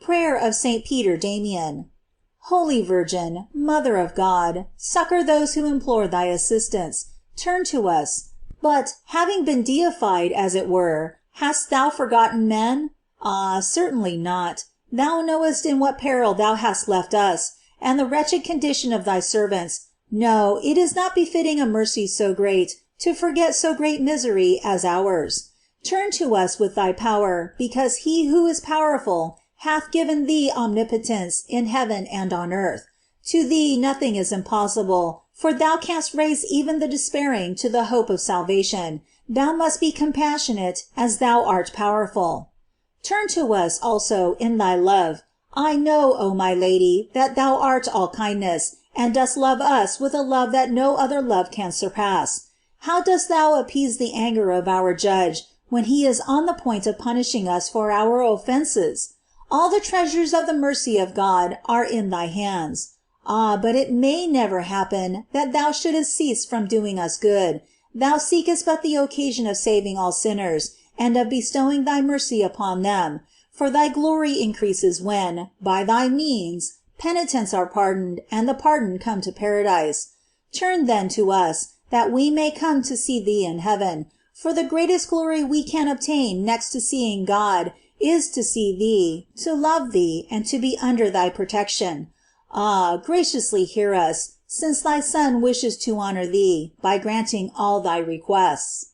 Prayer of St. Peter Damian. Holy Virgin, Mother of God, succor those who implore thy assistance. Turn to us. But, having been deified, as it were, hast thou forgotten men? Ah, certainly not. Thou knowest in what peril thou hast left us, and the wretched condition of thy servants. No, it is not befitting a mercy so great, to forget so great misery as ours. Turn to us with thy power, because he who is powerful hath given thee omnipotence in heaven and on earth. To thee nothing is impossible, for thou canst raise even the despairing to the hope of salvation. Thou must be compassionate as thou art powerful. Turn to us also in thy love. I know, O my Lady, that thou art all kindness, and dost love us with a love that no other love can surpass. How dost thou appease the anger of our Judge, when he is on the point of punishing us for our offenses? All the treasures of the mercy of God are in thy hands. Ah, but it may never happen that thou shouldest cease from doing us good. Thou seekest but the occasion of saving all sinners, and of bestowing thy mercy upon them, for thy glory increases when, by thy means, penitents are pardoned, and the pardoned come to paradise. Turn then to us, that we may come to see thee in heaven, for the greatest glory we can obtain next to seeing God is to see thee, to love thee, and to be under thy protection. Ah, graciously hear us, since thy Son wishes to honor thee by granting all thy requests.